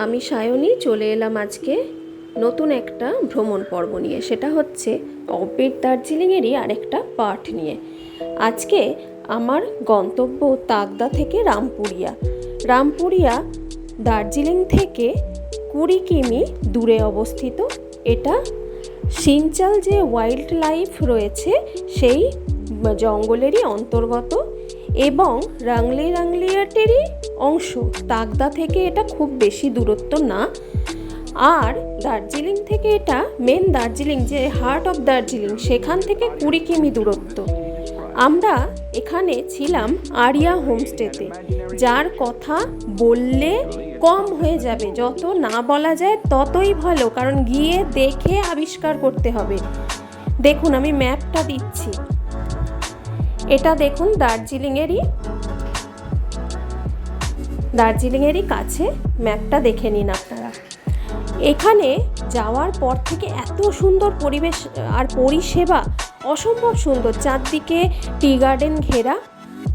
আমি সায়নী চলে এলাম আজকে নতুন একটা ভ্রমণ পর্ব নিয়ে। সেটা হচ্ছে অফবিট দার্জিলিংয়েরই আরেকটা পার্ট নিয়ে। আজকে আমার গন্তব্য তাকদা থেকে রামপুরিয়া। রামপুরিয়া দার্জিলিং থেকে 20 কিমি দূরে অবস্থিত। এটা সিনচাল যে ওয়াইল্ড লাইফ রয়েছে সেই জঙ্গলেরই অন্তর্গত এবং রাংলিয়াটেরই অংশ। তাকদা থেকে এটা খুব বেশি দূরত্ব না। আর দার্জিলিং থেকে এটা মেন দার্জিলিং যে হার্ট অফ দার্জিলিং সেখান থেকে 20 কিমি দূরত্ব। আমরা এখানে ছিলাম আরিয়া হোমস্টেতে, যার কথা বললে কম হয়ে যাবে, যত না বলা যায় ততই ভালো, কারণ গিয়ে দেখে আবিষ্কার করতে হবে। দেখুন আমি ম্যাপটা দিচ্ছি, এটা দেখুন দার্জিলিংয়েরই কাছে। ম্যাপটা দেখে নিন আপনারা। এখানে যাওয়ার পর থেকে এত সুন্দর পরিবেশ আর পরিষেবা, অসম্ভব সুন্দর। চারদিকে টি গার্ডেন ঘেরা।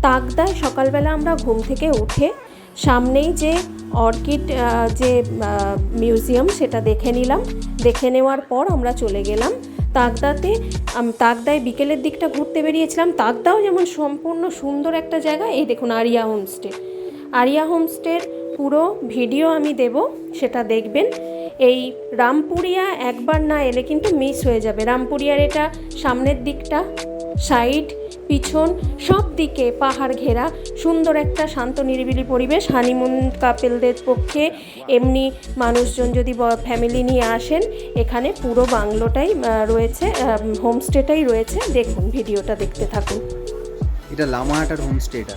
তাকদায় সকালবেলা আমরা ঘুম থেকে উঠে সামনেই যে অর্কিড যে মিউজিয়াম সেটা দেখে নিলাম। দেখে নেওয়ার পর আমরা চলে গেলাম তাকদায় বিকেলের দিকটা ঘুরতে বেরিয়েছিলাম। তাকদাও যেমন সম্পূর্ণ সুন্দর একটা জায়গা। এই দেখুন আরিয়া হোমস্টের পুরো ভিডিও আমি দেব, সেটা দেখবেন। এই রামপুরিয়া একবার না এলে কিন্তু মিস হয়ে যাবে। রামপুরিয়ার এটা সামনের দিকটা, সাইড, পিছন সব দিকে পাহাড় ঘেরা, সুন্দর একটা শান্ত নিরিবিলি পরিবেশ। হানিমুন কাপেলদের পক্ষে, এমনি মানুষজন যদি ফ্যামিলি নিয়ে আসেন, এখানে পুরো বাংলোটাই রয়েছে, হোমস্টেটাই রয়েছে। দেখুন ভিডিওটা দেখতে থাকুন। এটা লামাহাটার হোমস্টে। এটা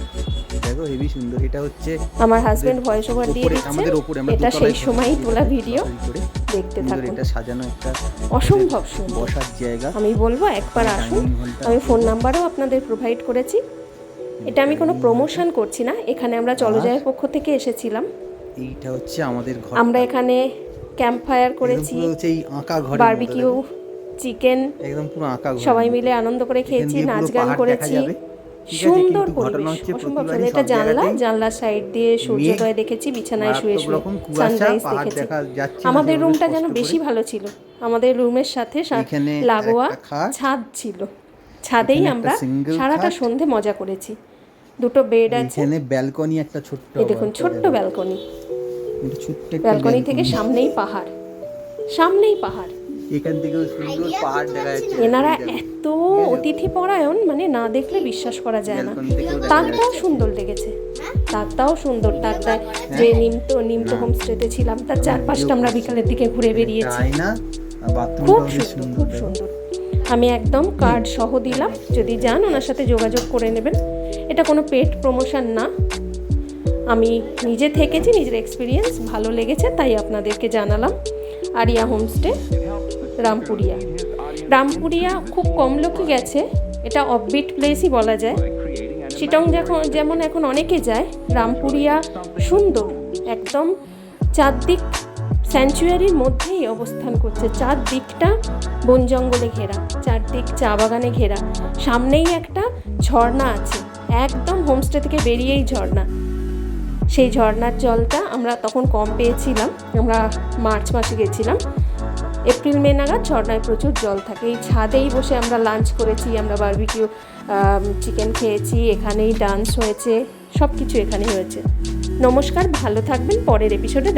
দেখো হেভি সুন্দর। এটা হচ্ছে আমার হাজবেন্ড ভয়েস ওভার দিয়ে দিচ্ছে। আমাদের উপরে আমরা এটা সেই সময়ই তোলা ভিডিও, দেখতে থাকুন। এটা সাজানো একটা অসম্ভব সুন্দর বসার জায়গা। আমি বলবো একবার আসুন। আমি ফোন নাম্বারও আপনাদের প্রোভাইড করেছি। এটা আমি কোনো প্রমোশন করছি না, এখানে আমরা চলজয়ের পক্ষ থেকে এসেছিলাম। এইটা হচ্ছে আমাদের ঘর। আমরা এখানে ক্যাম্প ফায়ার করেছি, এই আঁকা ঘর, বারবিকিউ, চিকেন, একদম পুরো আঁকা ঘর, সবাই মিলে আনন্দ করে খেয়েছি, নাচ গান করেছি। সুন্দর পরিবেশ, অসম্ভব সুন্দর। এটা জানলার সাইড দিয়ে সূর্যোদয় দেখেছি, বিছানায় শুয়ে শুয়ে সানরাইজ দেখেছি। আমাদের রুমটা যেন বেশি ভালো ছিল। আমাদের রুমের সাথে লাগোয়া ছাদ ছিল, ছাদেই আমরা সারাটা সন্ধে মজা করেছি। দুটো বেড আছে, এখানে ব্যালকনি একটা ছোট্ট, এই দেখুন ছোট্ট ব্যালকনি। ব্যালকনি থেকে সামনেই পাহাড়। এখান থেকেও সুন্দর পাহাড় দেখা যাচ্ছে। এনারা এত অতিথি পরায়ণ, মানে না দেখলে বিশ্বাস করা যায় না। তাকদাও সুন্দর লেগেছে, তাকদাও সুন্দর। তাকদায় যে নিমতো হোমস্টেতে ছিলাম তার চারপাশটা আমরা বিকালের দিকে ঘুরে বেরিয়েছি। খুব সুন্দর। আমি একদম কার্ড সহ দিলাম, যদি যান ওনার সাথে যোগাযোগ করে নেবেন। এটা কোনো পেড প্রমোশন না, আমি নিজে থেকেছি, নিজের এক্সপিরিয়েন্স ভালো লেগেছে তাই আপনাদেরকে জানালাম। আরিয়া হোমস্টে, রামপুরিয়া খুব কম লোকই গেছে। এটা অফবিট প্লেসই বলা যায়। চিটং যেমন এখন অনেকে যায়, রামপুরিয়া সুন্দর, একদম চারদিক স্যাংচুয়ারির মধ্যেই অবস্থান করছে। চারদিকটা বন জঙ্গলে ঘেরা, চারদিক চা বাগানে ঘেরা। সামনেই একটা ঝর্ণা আছে, একদম হোমস্টে থেকে বেরিয়েই ঝর্ণা। সেই ঝর্ণার জলটা আমরা তখন কম পেয়েছিলাম, আমরা মার্চ মাসে গেছিলাম। এপ্রিল মে নাগাদ ঝর্ণায় প্রচুর জল থাকে। এই ছাদেই বসে আমরা লাঞ্চ করেছি, আমরা বারবিকিউ চিকেন খেয়েছি, এখানেই ডান্স হয়েছে, সব কিছু এখানেই হয়েছে। নমস্কার, ভালো থাকবেন, পরের এপিসোডে